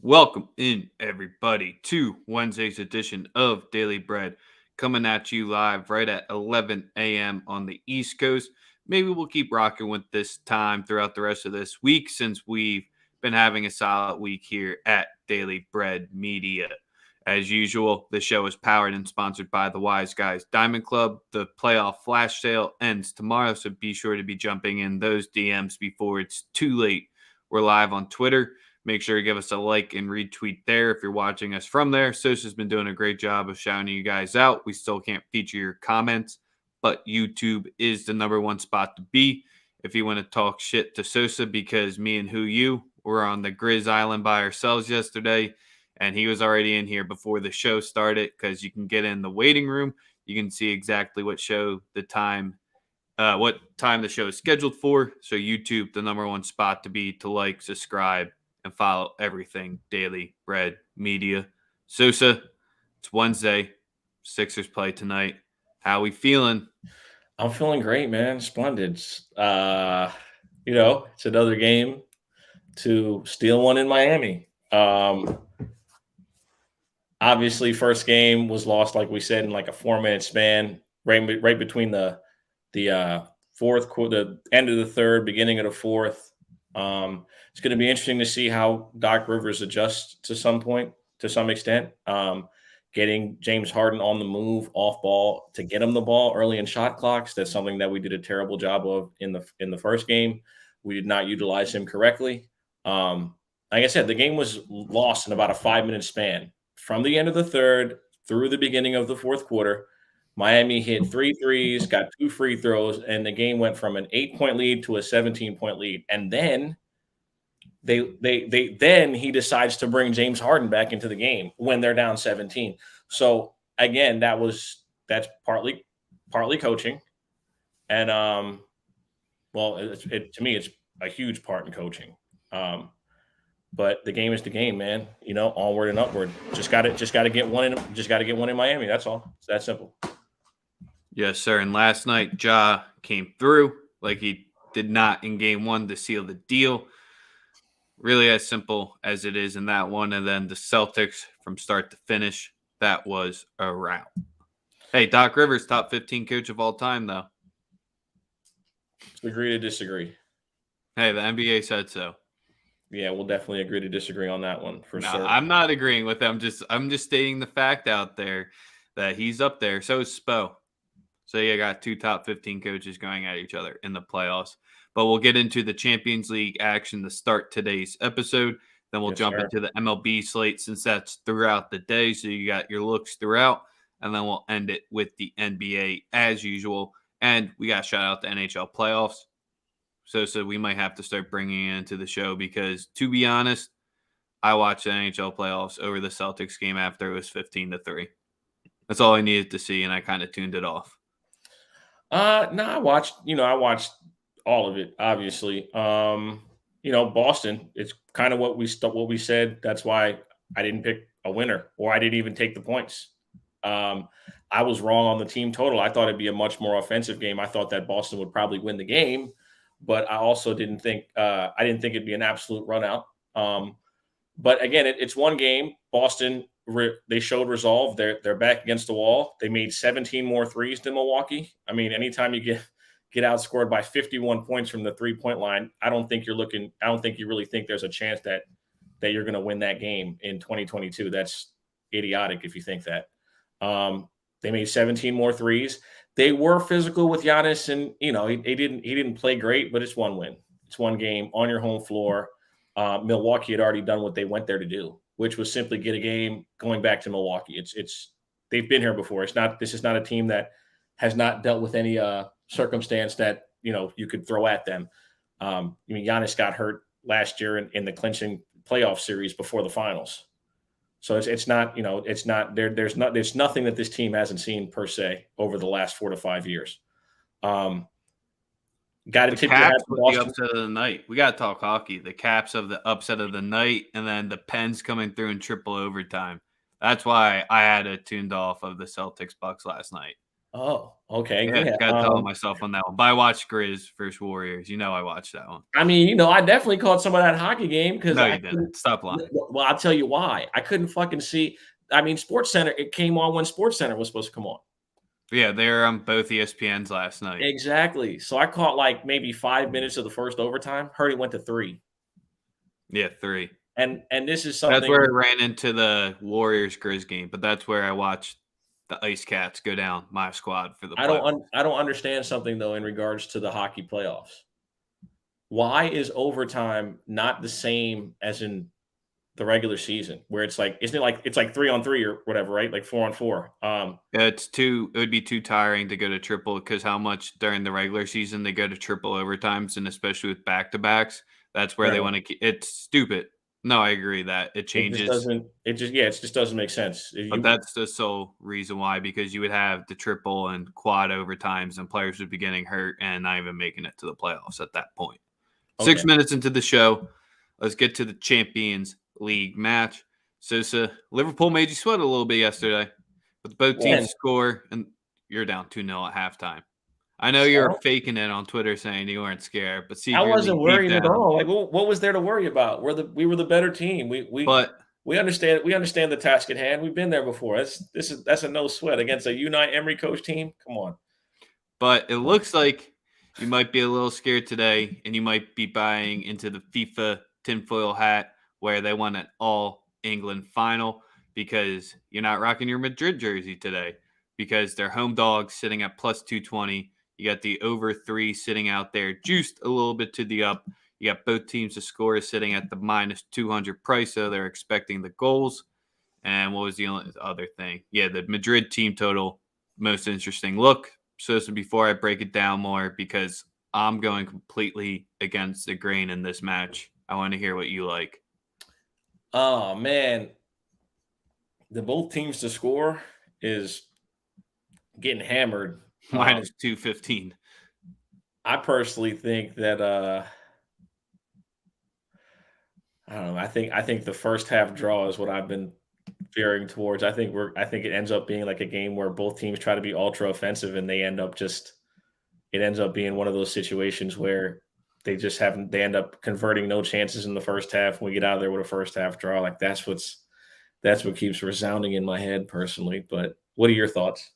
Welcome in, everybody, to Wednesday's edition of Daily Bread, coming at you live right at 11 a.m. on the East Coast. Maybe we'll keep rocking with this time throughout the rest of this week since we've been having a solid week here at Daily Bread Media. As usual, the show is powered and sponsored by the Wise Guys Diamond Club. The playoff flash sale ends tomorrow, so be sure to be jumping in those DMs before it's too late. We're live on Twitter. Make sure to give us a like and retweet there if you're watching us from there. Sosa's been doing a great job of shouting you guys out. We still can't feature your comments, but YouTube is the number one spot to be if you want to talk shit to Sosa, because me and you were on the Grizz Island by ourselves yesterday, and he was already in here before the show started because you can get in the waiting room. You can see exactly what time the show is scheduled for. So YouTube, the number one spot to be to like, subscribe, and follow everything Daily Bread Media. Sosa, it's Wednesday. Sixers play tonight. How we feeling? I'm feeling great, man. Splendid. It's another game to steal one in Miami. Obviously, first game was lost, like we said, in like a 4-minute span, right between the fourth quarter, the end of the third, beginning of the fourth. It's going to be interesting to see how Doc Rivers adjusts to some extent. Getting James Harden on the move, off ball, to get him the ball early in shot clocks. That's something that we did a terrible job of in the first game. We did not utilize him correctly. Like I said, the game was lost in about a 5-minute span. From the end of the third through the beginning of the fourth quarter, Miami hit 3 threes, got 2 free throws, and the game went from an 8-point lead to a 17-point lead. And then then he decides to bring James Harden back into the game when they're down 17. So again, that's partly coaching, and to me, it's a huge part in coaching. But the game is the game, man. Onward and upward. Just got to get one in Miami. That's all. It's that simple. Yes, sir. And last night, Ja came through like he did not in game one to seal the deal. Really as simple as it is in that one. And then the Celtics from start to finish, that was a rout. Hey, Doc Rivers, top 15 coach of all time, though. Agree to disagree. Hey, the NBA said so. Yeah, we'll definitely agree to disagree on that one for sure. I'm not agreeing with them. I'm just stating the fact out there that he's up there. So is Spo. So you got 2 top 15 coaches going at each other in the playoffs. But we'll get into the Champions League action to start today's episode. Then we'll jump into the MLB slate since that's throughout the day. So you got your looks throughout. And then we'll end it with the NBA as usual. And we got to shout out the NHL playoffs. So we might have to start bringing it into the show because, to be honest, I watched the NHL playoffs over the Celtics game after it was 15-3. That's all I needed to see, and I kind of tuned it off. No, I watched all of it, obviously. Boston, it's kind of what we said. That's why I didn't pick a winner, or I didn't even take the points. I was wrong on the team total. I thought it'd be a much more offensive game. I thought that Boston would probably win the game, but I also didn't think it'd be an absolute run out. But again, it's one game. Boston, they showed resolve. They're back against the wall. They made 17 more threes than Milwaukee. I mean, anytime you get outscored by 51 points from the 3-point line, I don't think you really think there's a chance that you're going to win that game in 2022. That's idiotic if you think that. They made 17 more threes. They were physical with Giannis, and he didn't play great, but it's one win. It's one game on your home floor. Milwaukee had already done what they went there to do, which was simply get a game going back to Milwaukee. They've been here before. This is not a team that has not dealt with any circumstance that you could throw at them. Giannis got hurt last year in the clinching playoff series before the finals. So there's nothing that this team hasn't seen per se over the last 4 to 5 years. Got to tip your hat to the upset of the night. We got to talk hockey. The Caps of the upset of the night, and then the Pens coming through in triple overtime. That's why I had it tuned off of the Celtics Bucks last night. Oh, okay, Yeah, yeah. gotta tell myself on that one. But I watched Grizz versus Warriors. You know I watched that one. I mean, I definitely caught some of that hockey game because No, I you didn't. couldn't. Stop lying. Well, I'll tell you why. I couldn't fucking see. I mean, Sports Center. It came on when Sports Center was supposed to come on. Yeah, they're on both ESPNs last night. Exactly. So I caught like maybe 5 minutes of the first overtime. Heard it went to 3. Yeah, 3. And this is That's something where I ran into the Warriors Grizz game, but that's where I watched the Ice Cats go down my squad for the playoffs. I don't understand something though in regards to the hockey playoffs. Why is overtime not the same as in the regular season where it's like isn't it like it's like 3 on 3 or whatever, right? Like 4 on 4. Yeah, it would be too tiring to go to triple because how much during the regular season they go to triple overtimes, and especially with back to backs, that's where they Right. want to keep. It's stupid. No, I agree that it changes. It just doesn't make sense. But You that's the sole reason why, because you would have the triple and quad overtimes, and players would be getting hurt and not even making it to the playoffs at that point. okay. 6 minutes into the show, let's get to the Champions League match. Sosa, Liverpool made you sweat a little bit yesterday, with both When? teams score, and you're down 2-0 at halftime. I know I you're don't faking it on Twitter saying you weren't scared, but I secretly wasn't deep worried at down. all. Like, what was there to worry about? We were the better team. But We understand the task at hand. We've been there before. That's a no sweat against a Unai Emery coach team. Come on. But it looks like you might be a little scared today, and you might be buying into the FIFA tinfoil hat where they won an all England final because you're not rocking your Madrid jersey today because they're home dogs sitting at plus 220. You got the over 3 sitting out there, juiced a little bit to the up. You got both teams to score sitting at the minus 200 price, so they're expecting the goals. And what was the only other thing? Yeah, the Madrid team total, most interesting look. So before I break it down more, because I'm going completely against the grain in this match, I want to hear what you like. Oh man, the both teams to score is getting hammered. Minus 215. I personally think that I don't know. I think the first half draw is what I've been veering towards. I think it ends up being like a game where both teams try to be ultra offensive and they end up just it ends up being one of those situations where they end up converting no chances in the first half. We get out of there with a first half draw. Like that's what keeps resounding in my head personally. But what are your thoughts?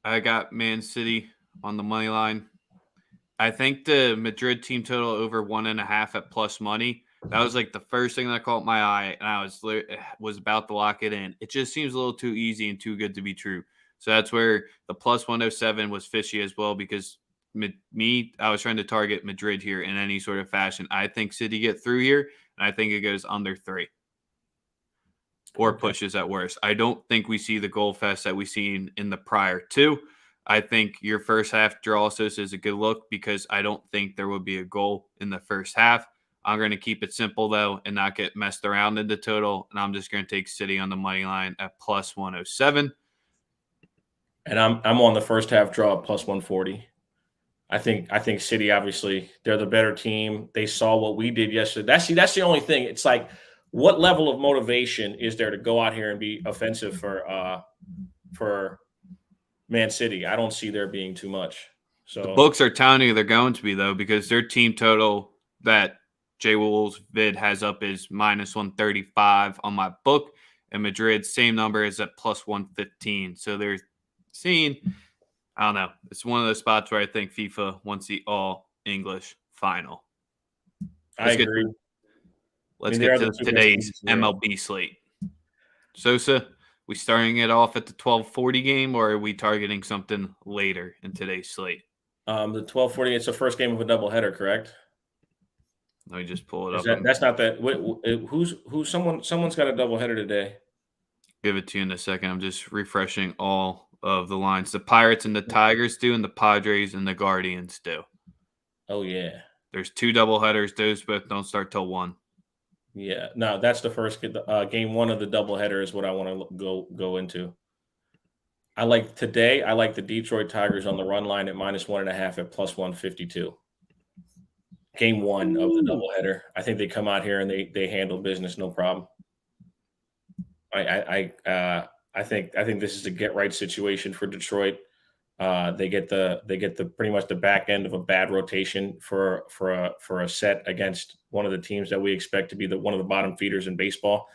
I got Man City on the money line. I think the Madrid team total over 1.5 at plus money. That was like the first thing that caught my eye, and I was about to lock it in. It just seems a little too easy and too good to be true. So that's where the plus 107 was fishy as well, because I was trying to target Madrid here in any sort of fashion. I think City get through here, and I think it goes under 3 or Okay. pushes at worst. I don't think we see the goal fest that we've seen in the prior 2. I think your first half draw assist is a good look because I don't think there will be a goal in the first half. I'm going to keep it simple, though, and not get messed around in the total. And I'm just going to take City on the money line at plus 107. And I'm on the first half draw at plus 140. I think City obviously they're the better team. They saw what we did yesterday. That's the only thing. It's like what level of motivation is there to go out here and be offensive for Man City? I don't see there being too much. The So books are telling you they're going to be, though, because their team total that J Wolves vid has up is minus 135 on my book. And Madrid's same number is at plus 115. So they're seeing, I don't know. It's one of those spots where I think FIFA wants the all English final. I agree. Let's They get are the to two best today's teams in Europe. MLB slate. Sosa, we starting it off at the 12:40 game, or are we targeting something later in today's slate? The 12:40. It's the first game of a doubleheader, correct? Let me just pull it Is up that and that's not that? Who's someone's got a doubleheader today? give it to you in a second. I'm just refreshing all of the lines. The Pirates and the Tigers do, and the Padres and the Guardians do. Oh yeah, There's 2 doubleheaders. Those both don't start till 1. yeah. No, that's the first game one of the doubleheader is what I want to go into. I like today. I like the Detroit Tigers on the run line at minus 1.5 at plus 152. Game one of the Ooh. doubleheader. I think they come out here and they handle business no problem. I I think this is a get right situation for Detroit. They get the pretty much the back end of a bad rotation for a set against one of the teams that we expect to be one of the bottom feeders in baseball.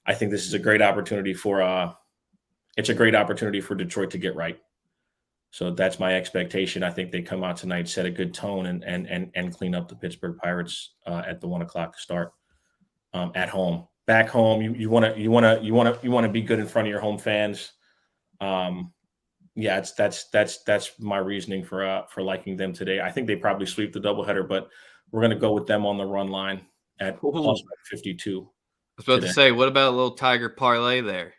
I think this is a great opportunity for it's a great opportunity for Detroit to get right. So that's my expectation. I think they come out tonight, set a good tone, and clean up the Pittsburgh Pirates at the 1 o'clock start at home. Back home, you want to be good in front of your home fans. Yeah, that's my reasoning for liking them today. I think they probably sweep the doubleheader, but we're going to go with them on the run line at plus Ooh. 52 I was about today. to say, what about a little Tiger parlay there?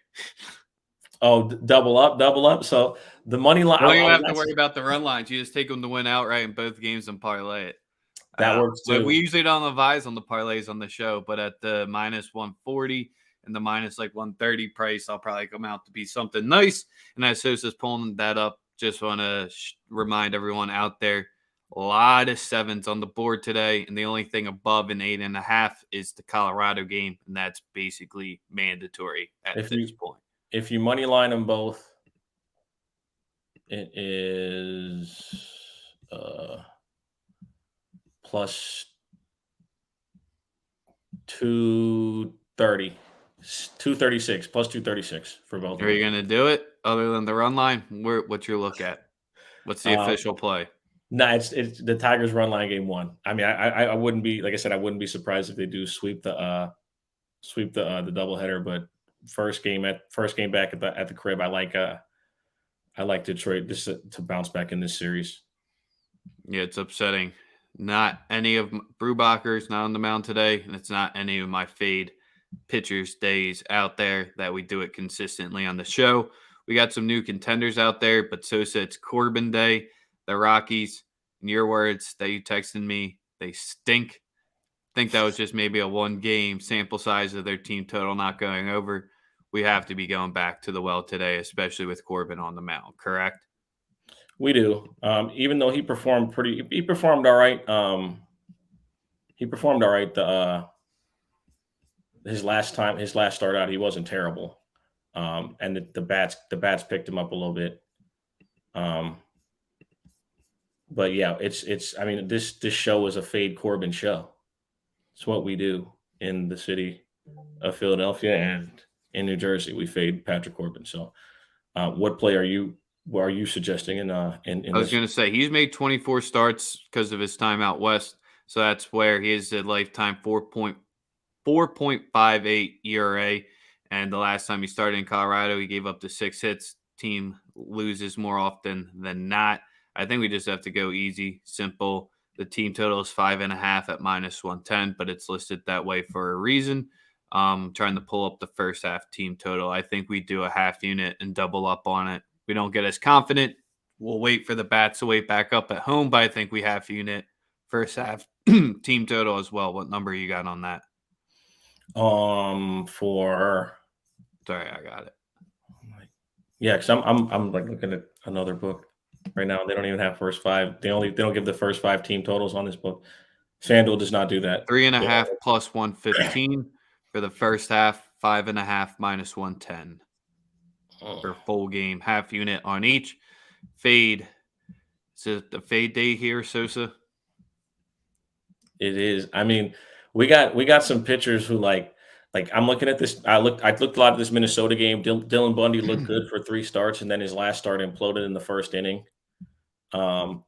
Oh, double up. So the money line. Don't even have to worry about the run lines. You just take them to win outright in both games and parlay it. That works But too. we usually don't advise on the parlays on the show, but at the minus 140 and the minus like 130 price, I'll probably come out to be something nice. And as Sosa's pulling that up, just want to remind everyone out there, a lot of sevens on the board today. And the only thing above an 8.5 is the Colorado game. And that's basically mandatory at this point. If you money line them both, it is plus 230, 236, plus 236 for both. Are you going to do it other than the run line? What's your look at? What's the official play? No, it's the Tigers run line game one. I mean, I wouldn't be, like I said, I wouldn't be surprised if they do sweep the doubleheader. But first game back at the crib, I like Detroit to bounce back in this series. Yeah, it's upsetting. Not any of Brubacher's not on the mound today, and it's not any of my fade pitchers days out there that we do it consistently on the show. We got some new contenders out there, but Sosa, it's Corbin Day. The Rockies, in your words that you texted me, they stink. I think that was just maybe a one-game sample size of their team total not going over. We have to be going back to the well today, especially with Corbin on the mound, correct? We do. Even though he performed all right. He performed all right. His last start out, he wasn't terrible. And the bats picked him up a little bit. But yeah, I mean, this show is a fade Corbin show. It's what we do in the city of Philadelphia and in New Jersey. We fade Patrick Corbin. So, what play are you suggesting in I was going to say he's made 24 starts because of his time out west. So that's where he is a lifetime 4.58 ERA. And the last time he started in Colorado, he gave up to 6 hits. Team loses more often than not. I think we just have to go easy, simple. The team total is 5.5 at minus 110, but it's listed that way for a reason. Trying to pull up the first half team total. I think we do a half unit and double up on it. We don't get as confident. We'll wait for the bats to wait back up at home, but I think we half unit first half team total as well. What number you got on that? Sorry, I got it. Yeah, because I'm like looking at another book right now. They don't even have first five. They don't give the first 5 team totals on this book. FanDuel does not do that. 3.5 plus 115 for the first half. 5.5 minus 110 for full game. Half unit on each. Fade. Is it the fade day here, Sosa? It is. I mean, we got some pitchers who like I'm looking at this. I looked a lot at this Minnesota game. Dylan Bundy looked good for 3 starts, and then his last start imploded in the first inning.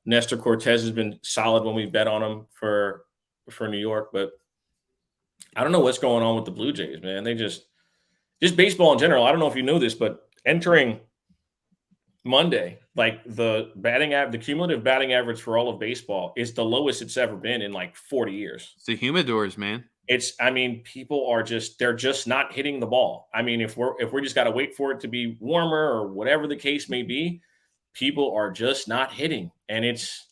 Nestor Cortez has been solid when we bet on him for New York, but I don't know what's going on with the Blue Jays, man. They just baseball in general. I don't know if you knew this, but entering Monday, like the cumulative batting average for all of baseball is the lowest it's ever been in like 40 years. It's the humidors, man. People are they're just not hitting the ball. I mean, if we just got to wait for it to be warmer or whatever the case may be, people are just not hitting. And it's,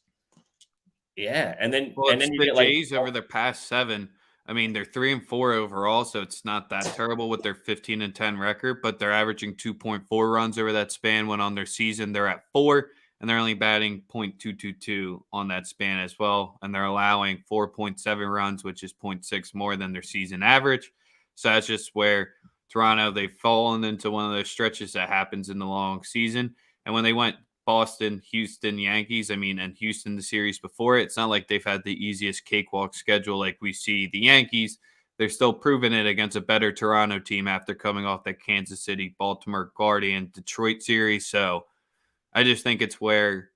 yeah. And then you the get Jays over their past 7. I mean, they're 3-4 overall, so it's not that terrible with their 15-10 record, but they're averaging 2.4 runs over that span. When on their season, they're at 4, and they're only batting .222 on that span as well. And they're allowing 4.7 runs, which is 0.6 more than their season average. So that's just where Toronto, they've fallen into one of those stretches that happens in the long season. And when they went Boston, Houston, Yankees, I mean, and Houston the series before it, it's not like they've had the easiest cakewalk schedule like we see the Yankees. They're still proving it against a better Toronto team after coming off that Kansas City, Baltimore Guardian, Detroit series. So I just think it's where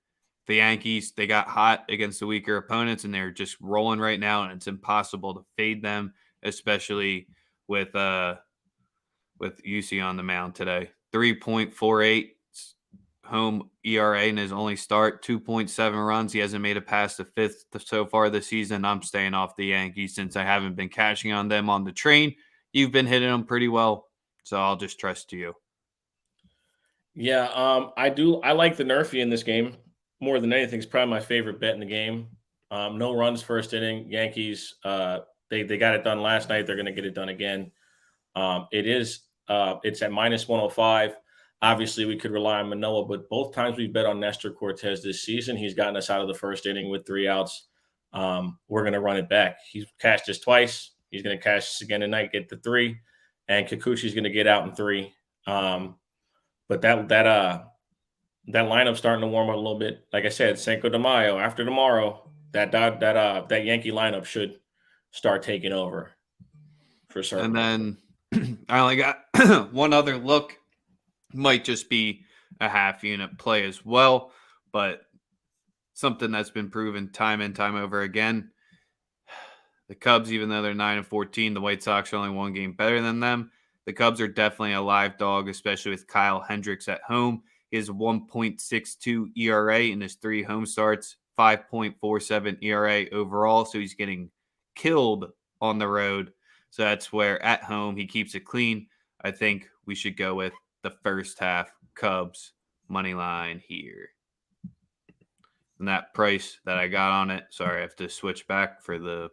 the Yankees, they got hot against the weaker opponents and they're just rolling right now, and it's impossible to fade them, especially with UC on the mound today. 3.48 home ERA in his only start, 2.7 runs. He hasn't made it past the fifth so far this season. I'm staying off the Yankees since I haven't been cashing on them on the train. You've been hitting them pretty well, so I'll just trust you. Yeah, I do. I like the Nerfy in this game more than anything. It's probably my favorite bet in the game. No runs first inning. Yankees. They got it done last night. They're going to get it done again. It's at -105. Obviously, we could rely on Manoah, but both times we bet on Nestor Cortez this season, he's gotten us out of the first inning with 3 outs. We're going to run it back. He's cashed us twice. He's going to cash us again tonight, get the 3, and Kikuchi's going to get out in 3. But that lineup's starting to warm up a little bit. Like I said, Cinco de Mayo. After tomorrow, that Yankee lineup should start taking over for certain. And then I only got one other look. Might just be a half unit play as well, but something that's been proven time and time over again. The Cubs, even though they're 9-14, the White Sox are only 1 game better than them. The Cubs are definitely a live dog, especially with Kyle Hendricks at home. He has 1.62 ERA in his 3 home starts, 5.47 ERA overall. So he's getting killed on the road. So that's where at home he keeps it clean. I think we should go with the first half Cubs money line here. And that price that I got on it, sorry, I have to switch back for the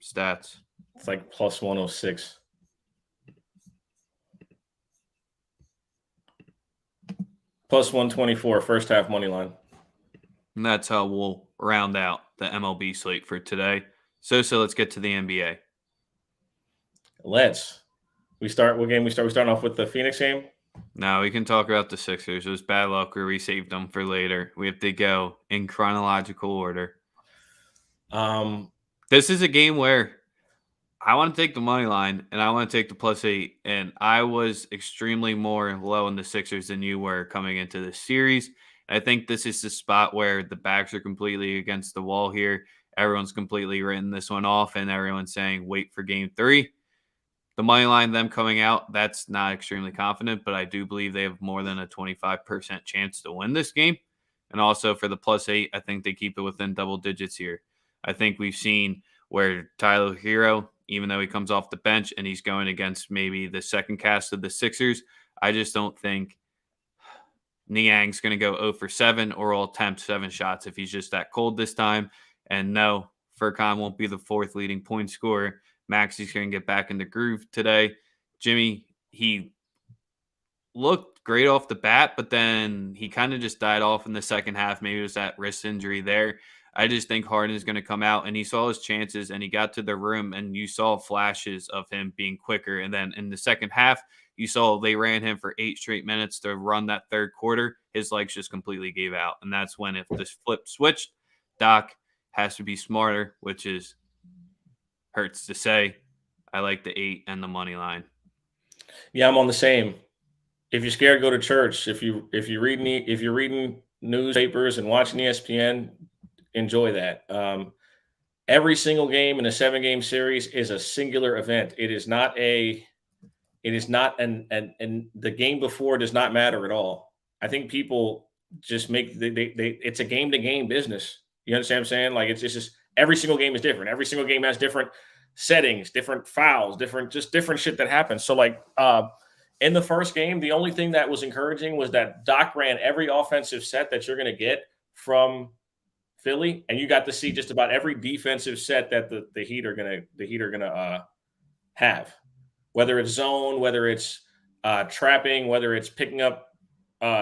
stats. It's like +106. +124 first half money line. And that's how we'll round out the MLB slate for today. So let's get to the NBA. We start. What game we start? We starting off with the Phoenix game. Now we can talk about the Sixers. It was bad luck where we saved them for later. We have to go in chronological order. This is a game where I want to take the money line and I want to take the +8. And I was extremely more low in the Sixers than you were coming into the series. I think this is the spot where the backs are completely against the wall here. Everyone's completely written this one off, and everyone's saying wait for game 3. The money line, them coming out, that's not extremely confident, but I do believe they have more than a 25% chance to win this game. And also for the +8, I think they keep it within double digits here. I think we've seen where Tyler Hero, even though he comes off the bench and he's going against maybe the second cast of the Sixers, I just don't think Niang's going to go 0 for 7 or will attempt 7 shots if he's just that cold this time. And no, Furkan won't be the 4th leading point scorer. Maxi's going to get back in the groove today. Jimmy, he looked great off the bat, but then he kind of just died off in the second half. Maybe it was that wrist injury there. I just think Harden is going to come out, and he saw his chances, and he got to the room, and you saw flashes of him being quicker. And then in the second half, you saw they ran him for 8 straight minutes to run that third quarter. His legs just completely gave out. And that's when, if this flip switched, Doc has to be smarter, which is hurts to say. I like the 8 and the money line. Yeah, I'm on the same. If you're scared, go to church. If you're reading newspapers and watching ESPN, enjoy that. Every single game in a 7-game series is a singular event. It is not and the game before does not matter at all. I think people just make it's a game to game business. You understand what I'm saying? Like it's just every single game is different. Every single game has different settings, different fouls, different shit that happens. So like in the first game, the only thing that was encouraging was that Doc ran every offensive set that you're going to get from Philly, and you got to see just about every defensive set that the Heat are gonna have, whether it's zone, whether it's trapping, whether it's picking up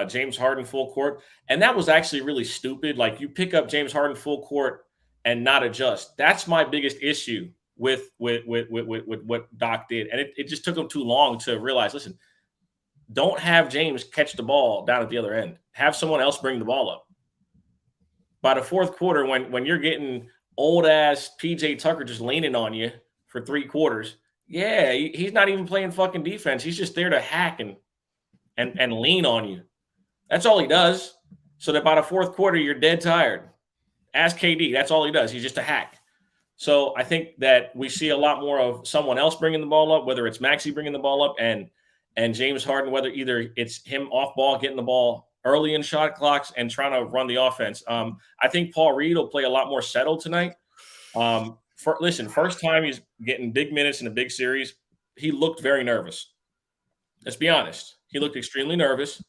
James Harden full court. And that was actually really stupid. Like you pick up James Harden full court and not adjust. That's my biggest issue with what Doc did, and it just took him too long to realize. Listen, don't have James catch the ball down at the other end. Have someone else bring the ball up. By the fourth quarter, when you're getting old ass PJ Tucker just leaning on you for 3 quarters, yeah, he's not even playing fucking defense. He's just there to hack and lean on you. That's all he does. So that by the fourth quarter, you're dead tired. Ask KD. That's all he does. He's just a hack. So I think that we see a lot more of someone else bringing the ball up, whether it's Maxey bringing the ball up and James Harden, whether either it's him off ball, getting the ball early in shot clocks and trying to run the offense. I think Paul Reed will play a lot more settled tonight. First time he's getting big minutes in a big series, he looked very nervous. Let's be honest. He looked extremely nervous,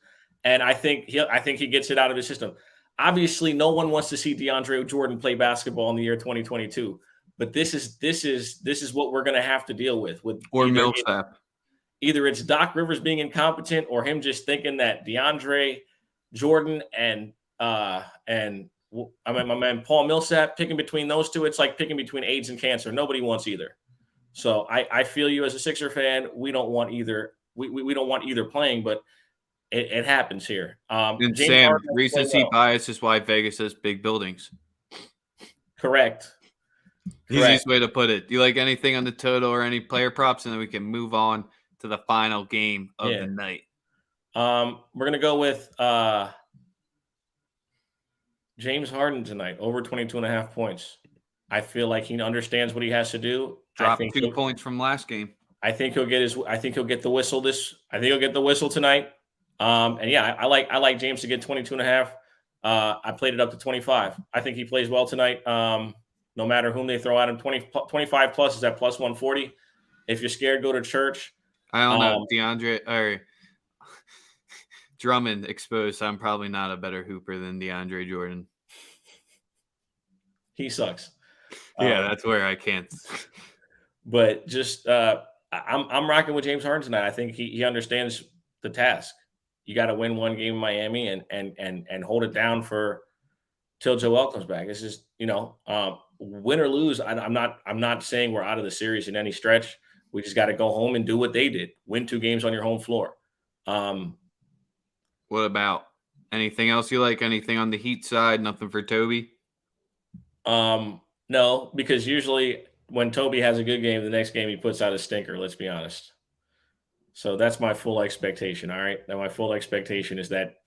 and I think he gets it out of his system. Obviously, no one wants to see DeAndre Jordan play basketball in the year 2022, but this is what we're going to have to deal with or Millsap. Either it's Doc Rivers being incompetent or him just thinking that DeAndre Jordan and my man Paul Millsap, picking between those two, it's like picking between AIDS and cancer. Nobody wants either. So I feel you as a Sixer fan. We don't want either. We don't want either playing, but it happens here. And Sam, recency bias is why Vegas has big buildings. Correct. Easiest way to put it. Do you like anything on the total or any player props? And then we can move on to the final game of the night. We're going to go with James Harden tonight, over 22.5 points. I feel like he understands what he has to do. Dropped 2 points from last game. I think he'll get the whistle he'll get the whistle tonight. And yeah, I like James to get 22.5. I played it up to 25. I think he plays well tonight. No matter whom they throw at him, 25 plus is at plus 140. If you're scared, go to church. I don't know. DeAndre or Drummond exposed. I'm probably not a better hooper than DeAndre Jordan. He sucks. Yeah, that's where I can't. But just I'm rocking with James Harden tonight. I think he understands the task. You got to win one game in Miami and hold it down till Joel comes back. It's just, win or lose. I'm not saying we're out of the series in any stretch. We just got to go home and do what they did. Win 2 games on your home floor. What about anything else you like? Anything on the Heat side? Nothing for Toby? No, because usually when Toby has a good game, the next game he puts out a stinker, let's be honest. So that's my full expectation, all right? Now my full expectation is that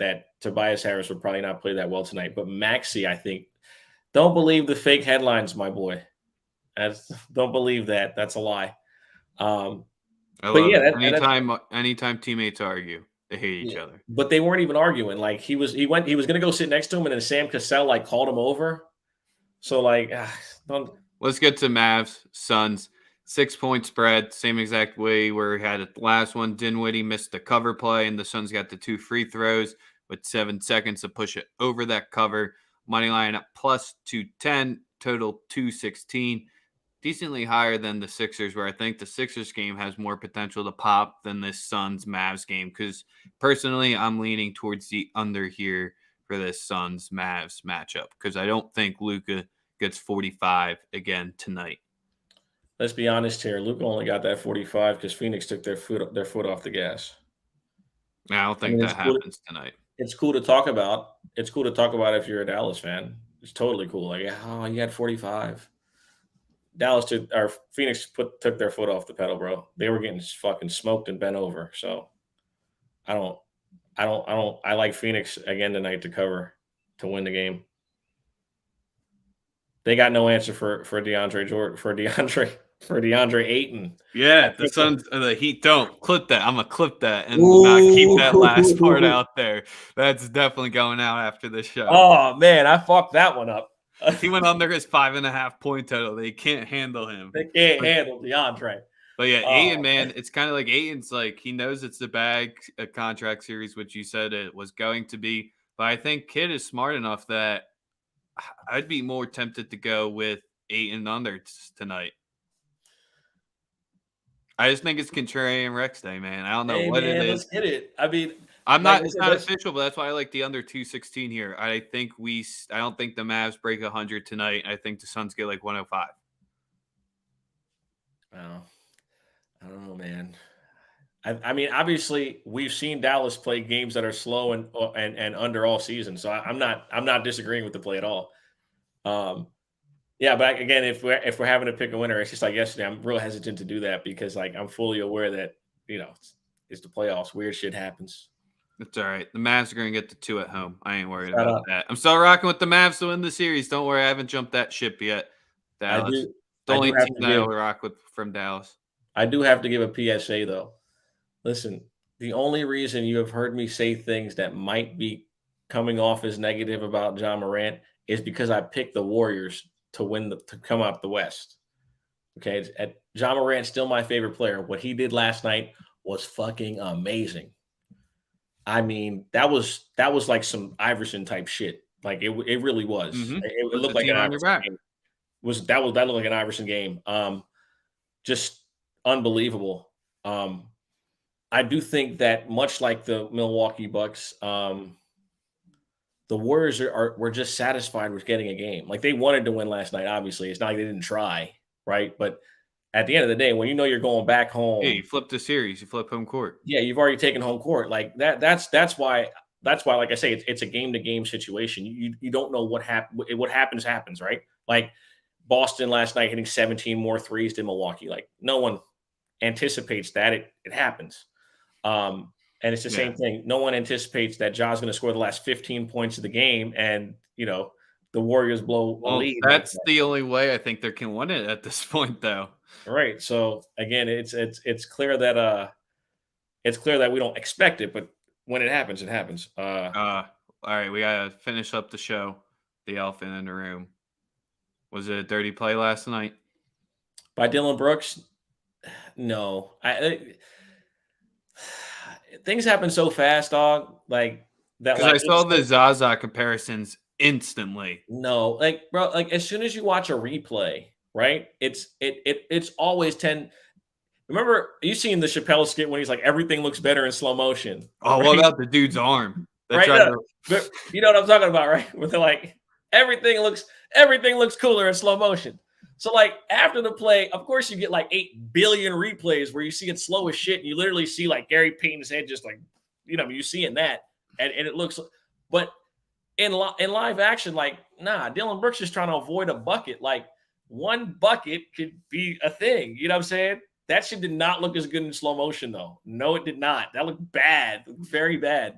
Tobias Harris would probably not play that well tonight. But Maxey, I think, don't believe the fake headlines, my boy. Don't believe that. That's a lie. Anytime teammates argue, they hate each other. But they weren't even arguing. Like he was going to go sit next to him, and then Sam Cassell called him over. So let's get to Mavs Suns. 6-point spread, same exact way where we had it the last one. Dinwiddie missed the cover play, and the Suns got the 2 free throws with 7 seconds to push it over that cover. Money line at plus 210, total 216. Decently higher than the Sixers, where I think the Sixers game has more potential to pop than this Suns-Mavs game, because personally, I'm leaning towards the under here for this Suns-Mavs matchup, because I don't think Luka gets 45 again tonight. Let's be honest here. Luka only got that 45 because Phoenix took their foot off the gas. I don't think that happens tonight. It's cool to talk about. It's cool to talk about if you're a Dallas fan. It's totally cool. Like, oh, you had 45. Phoenix took their foot off the pedal, bro. They were getting fucking smoked and bent over. So I like Phoenix again tonight to cover, to win the game. They got no answer for DeAndre Jordan, for DeAndre Ayton. Yeah, the Suns, the Heat don't. Clip that. I'm going to clip that and not keep that last part out there. That's definitely going out after this show. Oh, man, I fucked that one up. He went under his 5.5 point total. They can't handle him. They can't handle DeAndre. But yeah, Ayton, man, it's kind of like Ayton's like, he knows it's a contract series, which you said it was going to be. But I think Kidd is smart enough that I'd be more tempted to go with Ayton under tonight. I just think it's Contrarian Rex Day, man. I don't know it is. Let's get it. I mean, it's not official, but that's why I like the under 216 here. I don't think the Mavs break 100 tonight. I think the Suns get like 105. Well, I don't know, man. I mean, obviously, we've seen Dallas play games that are slow and under all season, so I'm not disagreeing with the play at all. Um, yeah, but again, if we're having to pick a winner, it's just like yesterday. I'm real hesitant to do that because like I'm fully aware that it's the playoffs. Weird shit happens. It's all right. The Mavs are going to get the 2 at home. I ain't worried Shut about up. that. I'm still rocking with the Mavs to win the series. Don't worry. I haven't jumped that ship yet. I Dallas. do. The I do only have team to that I give. will rock with from Dallas. I do have to give a PSA though. Listen, the only reason you have heard me say things that might be coming off as negative about John Morant is because I picked the Warriors to come out the West. Okay, John Morant's still my favorite player. What he did last night was fucking amazing. I mean, that was like some Iverson type shit. Like it really was. Mm-hmm. It Put the looked like team an on your Iverson back. game. That looked like an Iverson game. Just unbelievable. I do think that much like the Milwaukee Bucks, the Warriors were just satisfied with getting a game. Like they wanted to win last night. Obviously, it's not like they didn't try, right? But at the end of the day, when you know you're going back Yeah, home, you flip the series. You flip home court. yeah, you've already taken home court. Like that's why, like I say, it's a game to game situation. You don't know what happens, right? Like Boston last night hitting 17 more threes than Milwaukee. Like no one anticipates that. It happens. And it's the Yeah. same thing. No one anticipates that Ja's going to score the last 15 points of the game, and the Warriors blow a Well, lead like that's that. the only way I think they can win it at this point, though. Right. So again, it's clear that we don't expect it, but when it happens, it happens. All right, we gotta finish up the show. The elephant in the room. Was it a dirty play last night? By Dylan Brooks, no. Things happen so fast, dog. Like that. Because I Like saw the Zaza comparisons instantly. no, like bro, like as soon as you watch a replay, right? It's always 10. Remember, you seen the Chappelle skit when he's like, everything looks better in slow motion, Oh, what right? about the dude's arm that Right? tried No, to? but you know what I'm talking about, right? Where they're like, everything looks cooler in slow motion. So like after the play, of course you get like 8 billion replays where you see it slow as shit, and you literally see like Gary Payton's head just like, you seeing that, and it looks, but in live action, like, nah, Dylan Brooks is trying to avoid a bucket. Like, one bucket could be a thing. You know what I'm saying? That shit did not look as good in slow motion, though. No, it did not. That looked bad, very bad.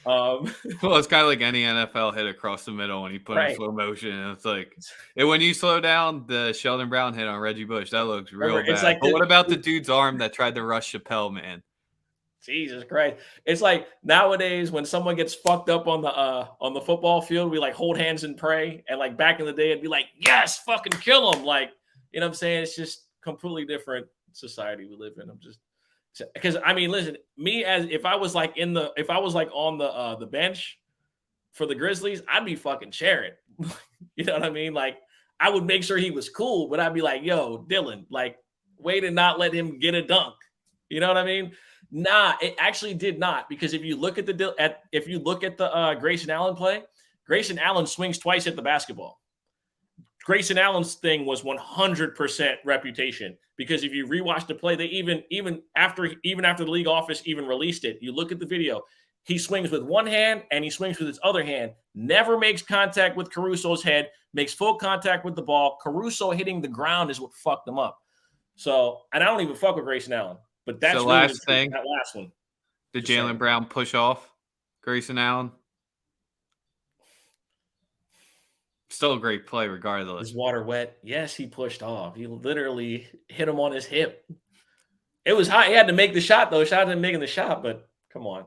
Um, Well, it's kind of like any NFL hit across the middle when you put in right. slow motion. And it's like, and when you slow down the Sheldon Brown hit on Reggie Bush, that looks real Remember, it's bad. like But what about the dude's arm that tried to rush Chappelle, man? Jesus Christ. It's like nowadays when someone gets fucked up on the football field, we like hold hands and pray. And like back in the day, it'd be like, yes, fucking kill him. Like, you know what I'm saying? It's just completely different society we live in. I'm just because I mean, listen, me as if I was like on the bench for the Grizzlies, I'd be fucking cheering. You know what I mean? Like I would make sure he was cool, but I'd be like, yo, Dylan, like, way to not let him get a dunk. You know what I mean? Nah, it actually did not, because if you look at the Grayson Allen play, Grayson Allen swings twice at the basketball. Grayson Allen's thing was 100% reputation, because if you rewatch the play, they even after the league office even released it, you look at the video, he swings with one hand and he swings with his other hand, never makes contact with Caruso's head, makes full contact with the ball. Caruso hitting the ground is what fucked him up. So, and I don't even fuck with Grayson Allen, but that's So really the last truth. thing, That last one. did Just saying. Jalen Brown push off Grayson Allen? Still a great play, regardless. Is water wet? Yes, he pushed off. He literally hit him on his hip. It was hot. He had to make the shot, though. Shout out to him making the shot, but come on.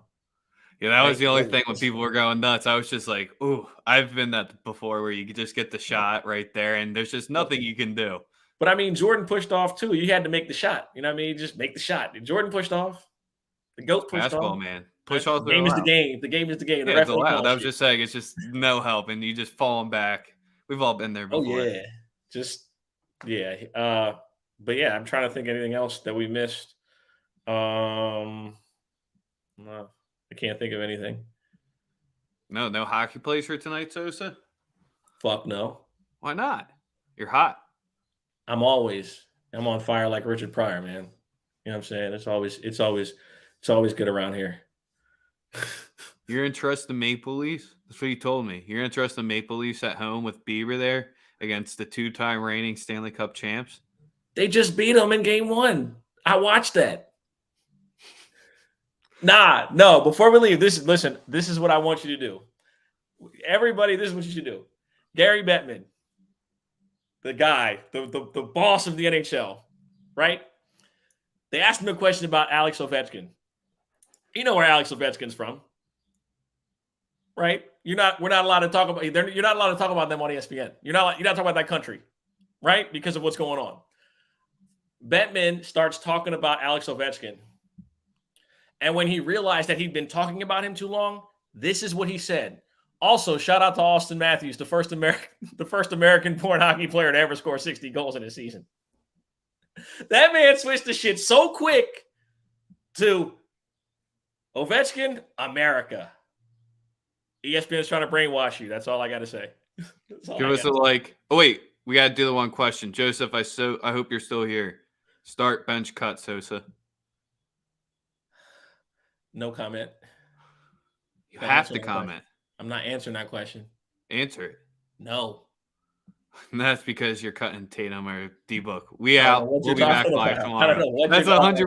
Yeah, that was Thank the only you. thing when people were going nuts. I was just like, "Ooh, I've been that before, where you could just get the shot right there, and there's just nothing you can do." But I mean, Jordan pushed off too. You had to make the shot. You know what I mean? Just make the shot. Jordan pushed off. The It's GOAT pushed basketball, off. man. Push The offs are game is the allowed. game. The game is the game. The Yeah, it's ref ain't allowed. calling I was shit. just saying, it's just no help, and you just falling back. We've all been there Oh before. yeah. Just yeah. But yeah, I'm trying to think of anything else that we missed. No, I can't think of anything. No hockey plays for tonight, Sosa. Fuck no. Why not? You're hot. I'm always I'm on fire like Richard Pryor, man. You know what I'm saying? It's always good around here. You're interested in Maple Leafs? That's what you told me. You're interested in Maple Leafs at home with Bieber there against the 2-time reigning Stanley Cup champs? They just beat them in game 1. I watched that. Nah, no. Before we leave, this is what I want you to do. Everybody, this is what you should do. Gary Bettman, the guy, the boss of the NHL, right? They asked him a question about Alex Ovechkin. You know where Alex Ovechkin's from, right? We're not allowed to talk about. You're not allowed to talk about them on ESPN. You're not talking about that country, right? Because of what's going on. Bettman starts talking about Alex Ovechkin, and when he realized that he'd been talking about him too long, this is what he said. Also, shout out to Austin Matthews, the first American-born hockey player to ever score 60 goals in a season. That man switched the shit so quick to Ovechkin, America. ESPN is trying to brainwash you. That's all I got to say. Give us oh wait, we got to do the one question. Joseph, I hope you're still here. Start, bench, cut, Sosa. No comment. You have to comment. I'm not answering that question. Answer it. No. And that's because you're cutting Tatum or D-Book. We out. We'll be back live tomorrow. I don't know what That's you're 100%.